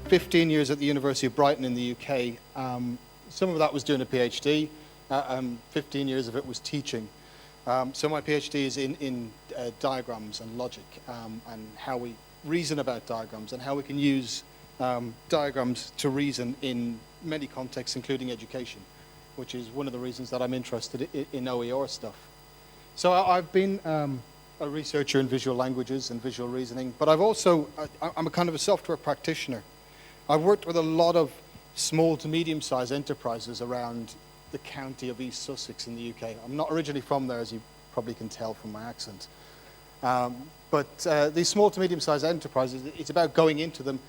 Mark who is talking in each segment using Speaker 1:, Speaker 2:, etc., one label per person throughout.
Speaker 1: 15 years at the University of Brighton in the UK. Some of that was doing a PhD, 15 years of it was teaching. So my PhD is in diagrams and logic, and how we reason about diagrams and how we can use diagrams to reason in many contexts, including education, which is one of the reasons that I'm interested in OER stuff. So I've been a researcher in visual languages and visual reasoning, but I'm a kind of a software practitioner. I've worked with a lot of small to medium-sized enterprises around the county of East Sussex in the UK. I'm not originally from there, as you probably can tell from my accent. But these small to medium-sized enterprises, it's about going into them,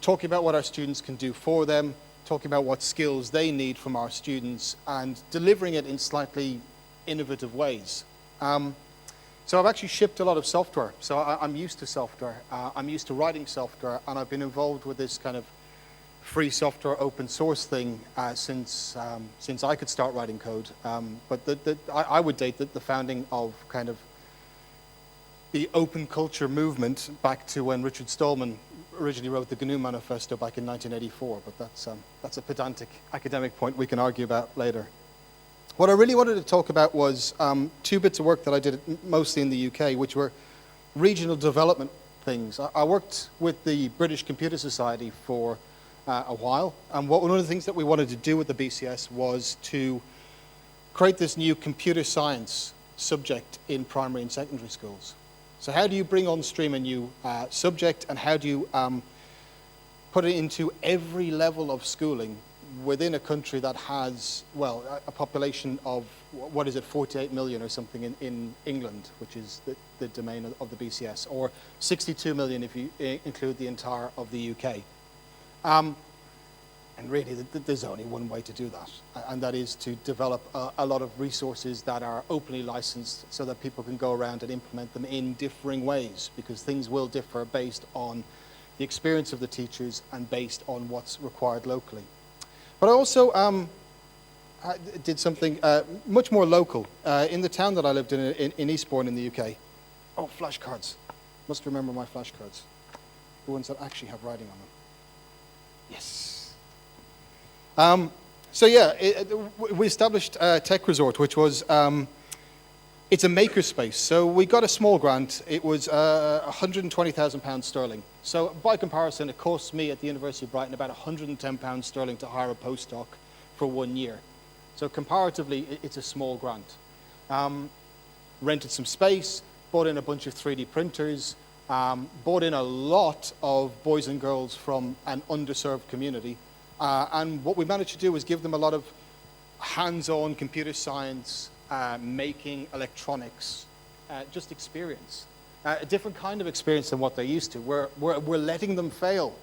Speaker 1: talking about what our students can do for them, talking about what skills they need from our students, and delivering it in slightly innovative ways. So I've actually shipped a lot of software. So I'm used to software. I'm used to writing software, and I've been involved with this kind of free software, open source thing since I could start writing code. But I would date the founding of kind of the open culture movement back to when Richard Stallman originally wrote the GNU Manifesto back in 1984. But that's a pedantic academic point we can argue about later. What I really wanted to talk about was two bits of work that I did mostly in the UK, which were regional development things. I worked with the British Computer Society for a while, and one of the things that we wanted to do with the BCS was to create this new computer science subject in primary and secondary schools. So how do you bring on stream a new subject, and how do you put it into every level of schooling within a country that has, well, a population of, what is it, 48 million or something in England, which is the domain of the BCS, or 62 million if you include the entire of the UK. And really, there's only one way to do that, and that is to develop a lot of resources that are openly licensed so that people can go around and implement them in differing ways, because things will differ based on the experience of the teachers and based on what's required locally. But I also I did something much more local in the town that I lived in Eastbourne in the UK. Oh, flashcards. Must remember my flashcards. The ones that actually have writing on them. Yes. So yeah, we established Tech Resort, which was, it's a makerspace. So we got a small grant. It was £120,000 sterling. So by comparison, it costs me at the University of Brighton about £110 sterling to hire a postdoc for 1 year. So comparatively, it's a small grant. Rented some space, bought in a bunch of 3D printers, brought in a lot of boys and girls from an underserved community. And what we managed to do was give them a lot of hands-on computer science, making electronics, just experience. A different kind of experience than what they're used to. We're letting them fail,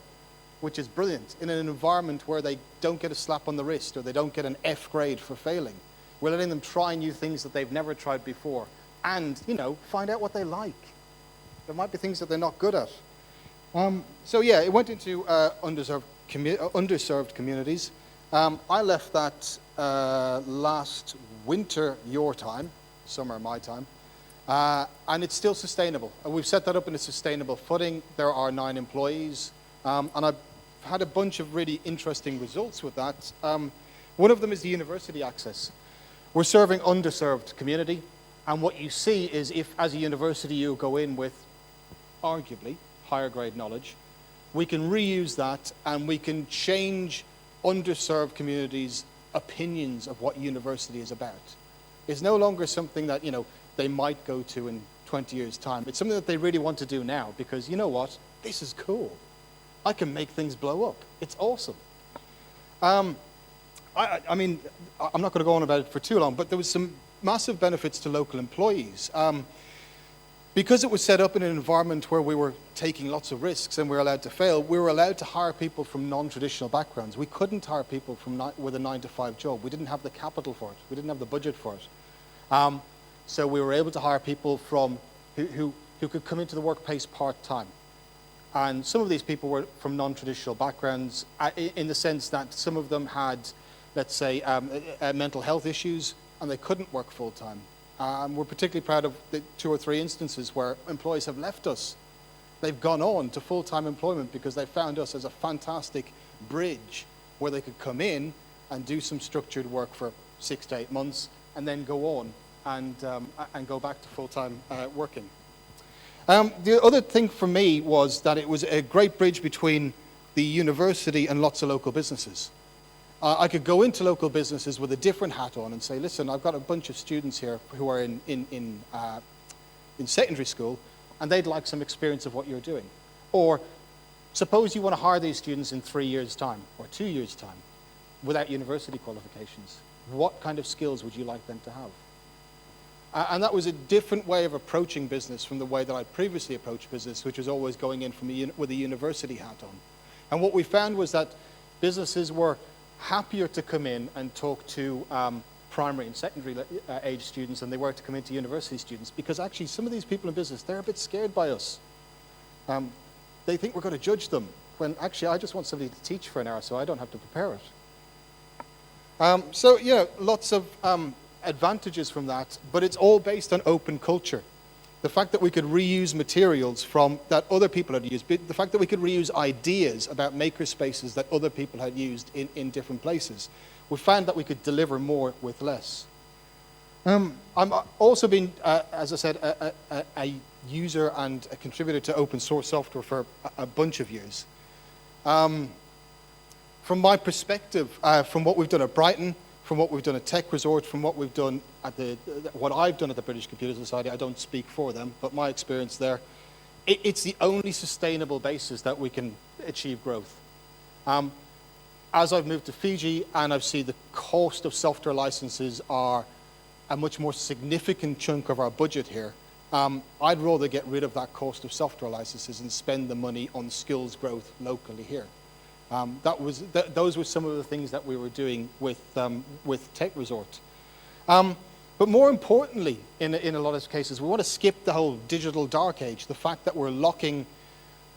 Speaker 1: which is brilliant, in an environment where they don't get a slap on the wrist or they don't get an F grade for failing. We're letting them try new things that they've never tried before and, you know, find out what they like. There might be things that they're not good at. So yeah, it went into underserved communities. I left that last winter your time, summer my time, and it's still sustainable. We've set that up in a sustainable footing. There are 9 employees, and I've had a bunch of really interesting results with that. One of them is the university access. We're serving underserved community, and what you see is if, as a university, you go in with arguably higher grade knowledge, we can reuse that and we can change underserved communities' opinions of what university is about. It's no longer something that, you know, they might go to in 20 years' time. It's something that they really want to do now because, you know what, this is cool. I can make things blow up. It's awesome. I mean, I'm not going to go on about it for too long, but there was some massive benefits to local employees. Because it was set up in an environment where we were taking lots of risks and we were allowed to fail, we were allowed to hire people from non-traditional backgrounds. We couldn't hire people with a 9-to-5 job. We didn't have the capital for it. We didn't have the budget for it. So we were able to hire people from who could come into the workplace part-time. And some of these people were from non-traditional backgrounds in the sense that some of them had, let's say, mental health issues and they couldn't work full-time. We're particularly proud of the 2 or 3 instances where employees have left us they've gone on to full-time employment because they found us as a fantastic bridge where they could come in and do some structured work for 6 to 8 months and then go on and go back to full-time working. The other thing for me was that it was a great bridge between the university and lots of local businesses. I could go into local businesses with a different hat on and say, listen, I've got a bunch of students here who are in secondary school, and they'd like some experience of what you're doing. Or suppose you want to hire these students in 3 years' time or 2 years' time without university qualifications. What kind of skills would you like them to have? And that was a different way of approaching business from the way that I previously approached business, which was always going in with a university hat on. And what we found was that businesses were happier to come in and talk to primary and secondary age students than they were to come into university students, because actually some of these people in business, they're a bit scared by us. They think we're going to judge them, when actually I just want somebody to teach for an hour so I don't have to prepare it. So, you know, lots of advantages from that, but it's all based on open culture. The fact that we could reuse materials from that other people had used, the fact that we could reuse ideas about maker spaces that other people had used in different places. We found that we could deliver more with less. I'm also been, as I said, a user and a contributor to open source software for a bunch of years. From my perspective, from what we've done at Brighton, from what we've done at Tech Resort, from what we've done at what I've done at the British Computer Society, I don't speak for them, but my experience there, it's the only sustainable basis that we can achieve growth. As I've moved to Fiji and I've seen the cost of software licenses are a much more significant chunk of our budget here, I'd rather get rid of that cost of software licenses and spend the money on skills growth locally here. Those were some of the things that we were doing with Tech Resort. But more importantly, in a lot of cases, we want to skip the whole digital dark age, the fact that we're locking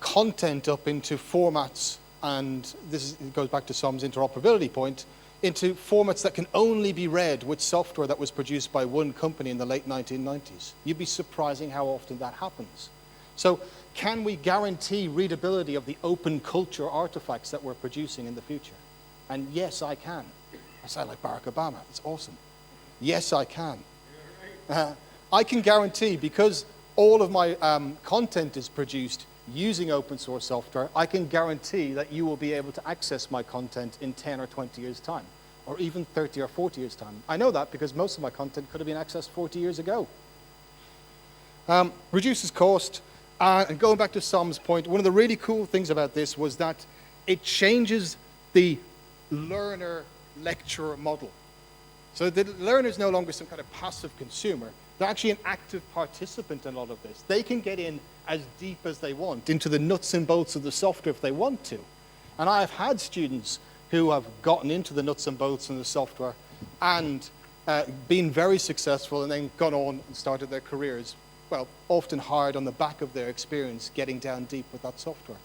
Speaker 1: content up into formats, and it goes back to Som's interoperability point, into formats that can only be read with software that was produced by one company in the late 1990s. You'd be surprising how often that happens. So can we guarantee readability of the open culture artifacts that we're producing in the future? And yes, I can. I sound like Barack Obama. It's awesome. Yes, I can. I can guarantee, because all of my content is produced using open source software, I can guarantee that you will be able to access my content in 10 or 20 years' time, or even 30 or 40 years' time. I know that because most of my content could have been accessed 40 years ago. Reduces cost. And going back to Som's point, one of the really cool things about this was that it changes the learner-lecturer model. So the learner is no longer some kind of passive consumer. They're actually an active participant in a lot of this. They can get in as deep as they want into the nuts and bolts of the software if they want to. And I've had students who have gotten into the nuts and bolts of the software and been very successful and then gone on and started their careers, well, often hard on the back of their experience getting down deep with that software.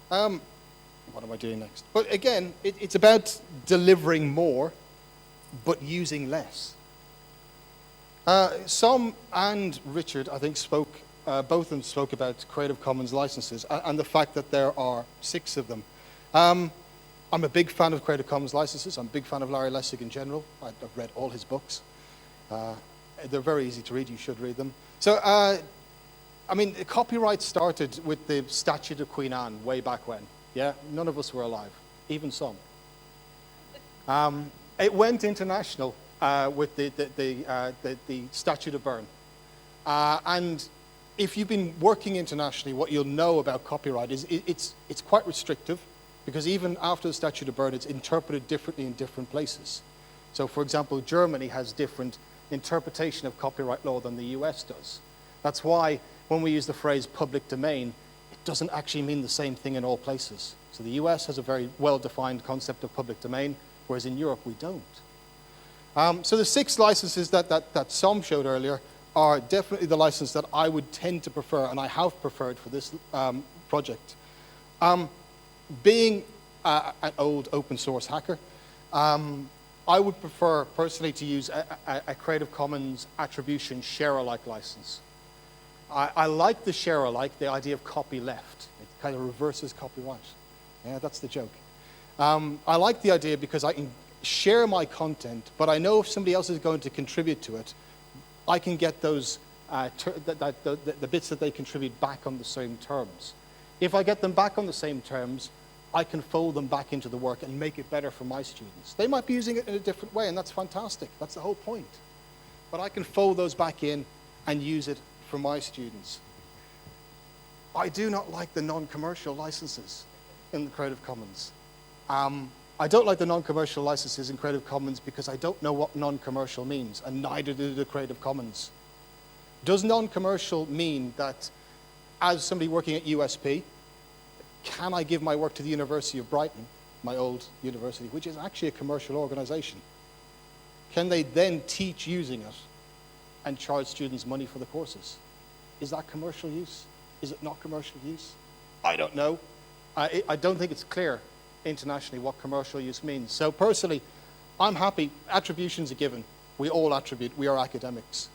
Speaker 1: What am I doing next? But again, it's about delivering more, but using less. Som and Richard, I think, both of them spoke about Creative Commons licenses and the fact that there are 6 of them. I'm a big fan of Creative Commons licenses. I'm a big fan of Larry Lessig in general. I've read all his books. They're very easy to read. You should read them. So, I mean, copyright started with the Statute of Queen Anne way back when. Yeah, none of us were alive, even some. It went international with the Statute of Berne. And if you've been working internationally, what you'll know about copyright is it's quite restrictive, because even after the Statute of Berne, it's interpreted differently in different places. So, for example, Germany has different interpretation of copyright law than the US does. That's why when we use the phrase public domain, it doesn't actually mean the same thing in all places. So the US has a very well-defined concept of public domain, whereas in Europe we don't. So the 6 licenses that Som showed earlier are definitely the license that I would tend to prefer, and I have preferred for this project. Being an old open source hacker, I would prefer personally to use a Creative Commons attribution share-alike license. I like the share alike, the idea of copy left. It kind of reverses copyright. Yeah, that's the joke. I like the idea because I can share my content, but I know if somebody else is going to contribute to it, I can get those the bits that they contribute back on the same terms. If I get them back on the same terms, I can fold them back into the work and make it better for my students. They might be using it in a different way, and that's fantastic. That's the whole point. But I can fold those back in and use it for my students. I do not like the non-commercial licenses in the Creative Commons. I don't like the non-commercial licenses in Creative Commons because I don't know what non-commercial means, and neither do the Creative Commons. Does non-commercial mean that as somebody working at USP, can I give my work to the University of Brighton, my old university, which is actually a commercial organization? Can they then teach using it and charge students money for the courses? Is that commercial use? Is it not commercial use? I don't know. I don't think it's clear internationally what commercial use means. So personally, I'm happy. Attribution's a given. We all attribute. We are academics.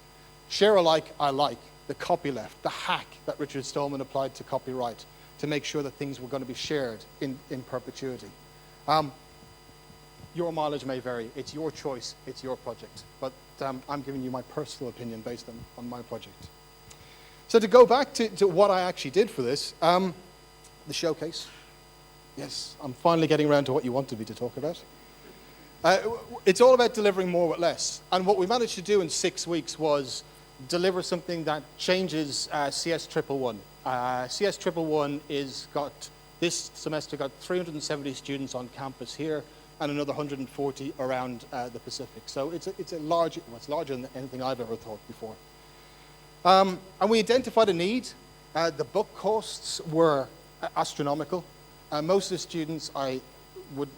Speaker 1: Share alike, I like. The copyleft, the hack that Richard Stallman applied to copyright to make sure that things were going to be shared in perpetuity. Your mileage may vary. It's your choice. It's your project. But I'm giving you my personal opinion based on my project. So to go back to what I actually did for this, the showcase. Yes, I'm finally getting around to what you wanted me to talk about. It's all about delivering more with less. And what we managed to do in 6 weeks was deliver something that changes CS111. CS111 this semester got 370 students on campus here and another 140 around the Pacific. So it's larger than anything I've ever thought before. And we identified a need. The book costs were astronomical. Most of the students, I would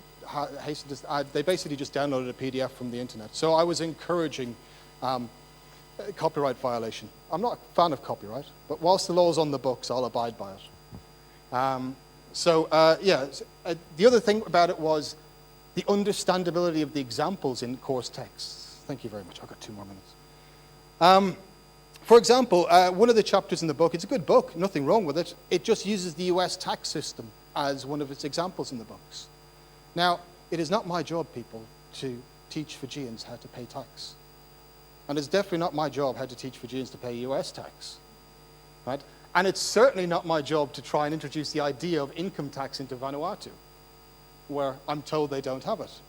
Speaker 1: hasten to they basically just downloaded a PDF from the internet. So I was encouraging copyright violation. I'm not a fan of copyright, but whilst the law's on the books, I'll abide by it. The other thing about it was the understandability of the examples in course texts. Thank you very much. I've got 2 more minutes. For example, one of the chapters in the book, it's a good book, nothing wrong with it. It just uses the US tax system as one of its examples in the books. Now, it is not my job, people, to teach Fijians how to pay tax. And it's definitely not my job how to teach Fijians to pay US tax. Right? And it's certainly not my job to try and introduce the idea of income tax into Vanuatu, where I'm told they don't have it.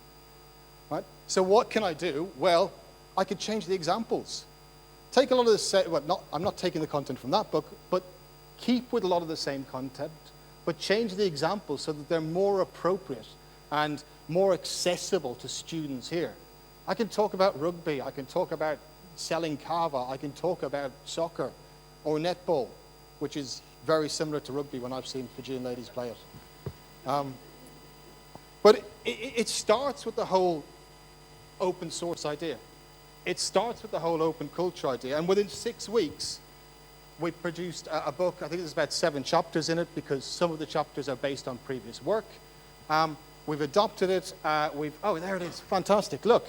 Speaker 1: Right? So what can I do? Well, I could change the examples. Take a lot of the I'm not taking the content from that book, but keep with a lot of the same content, but change the examples so that they're more appropriate and more accessible to students here. I can talk about rugby, I can talk about selling kava, I can talk about soccer or netball, which is very similar to rugby when I've seen Fijian ladies play it. But it starts with the whole open source idea. It starts with the whole open culture idea. And within 6 weeks, we produced a book. I think there's about 7 chapters in it because some of the chapters are based on previous work. We've adopted it. Oh, there it is. Fantastic. Look,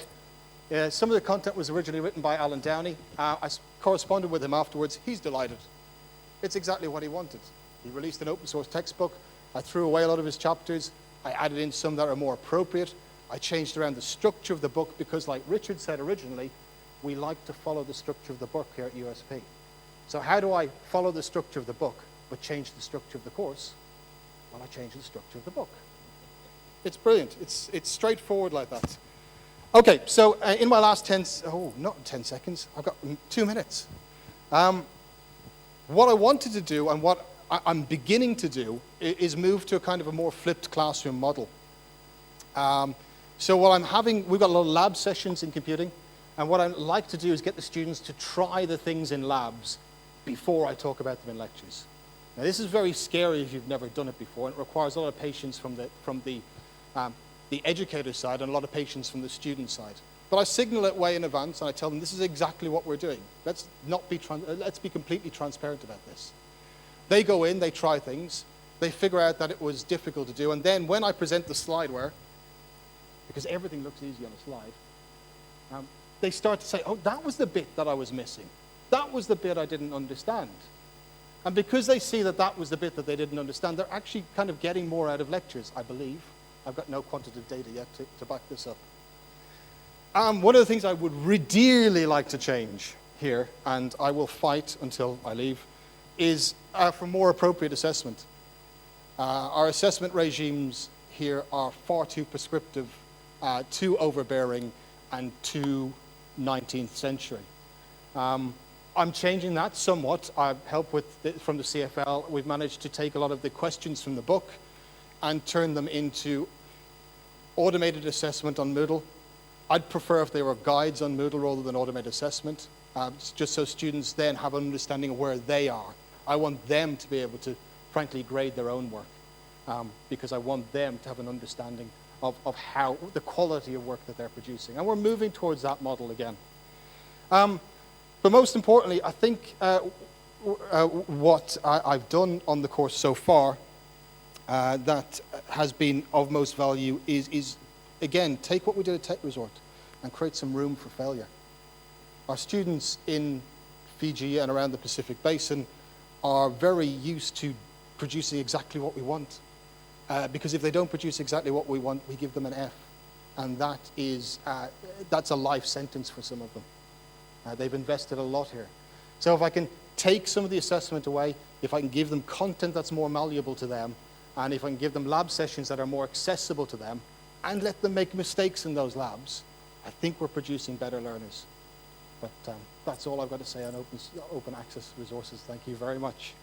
Speaker 1: some of the content was originally written by Alan Downey. I corresponded with him afterwards. He's delighted. It's exactly what he wanted. He released an open source textbook. I threw away a lot of his chapters. I added in some that are more appropriate. I changed around the structure of the book because, like Richard said originally, we like to follow the structure of the book here at USP. So how do I follow the structure of the book but change the structure of the course? Well, I change the structure of the book. It's brilliant. It's straightforward like that. Okay, so in my last not 10 seconds. I've got 2 minutes. What I wanted to do and what I'm beginning to do is move to a kind of a more flipped classroom model. So we've got a lot of lab sessions in computing, and what I like to do is get the students to try the things in labs before I talk about them in lectures. Now, this is very scary if you've never done it before, and it requires a lot of patience from the educator side and a lot of patience from the student side. But I signal it way in advance, and I tell them this is exactly what we're doing. Let's be completely transparent about this. They go in, they try things, they figure out that it was difficult to do, and then when I present the slideware, because everything looks easy on a slide, they start to say, oh, that was the bit that I was missing. That was the bit I didn't understand. And because they see that that was the bit that they didn't understand, they're actually kind of getting more out of lectures, I believe. I've got no quantitative data yet to back this up. One of the things I would dearly like to change here, and I will fight until I leave, is for more appropriate assessment. Our assessment regimes here are far too prescriptive, too overbearing, and too 19th century. I'm changing that somewhat. I've helped from the CFL. We've managed to take a lot of the questions from the book and turn them into automated assessment on Moodle. I'd prefer if they were guides on Moodle rather than automated assessment, just so students then have an understanding of where they are. I want them to be able to, frankly, grade their own work, because I want them to have an understanding of how the quality of work that they're producing. And we're moving towards that model again. But most importantly, I think what I've done on the course so far that has been of most value is, again, take what we did at Tech Resort and create some room for failure. Our students in Fiji and around the Pacific Basin are very used to producing exactly what we want. Because if they don't produce exactly what we want, we give them an F. And that is, that's a life sentence for some of them. They've invested a lot here. So if I can take some of the assessment away, if I can give them content that's more malleable to them, and if I can give them lab sessions that are more accessible to them, and let them make mistakes in those labs, I think we're producing better learners. But that's all I've got to say on open access resources. Thank you very much.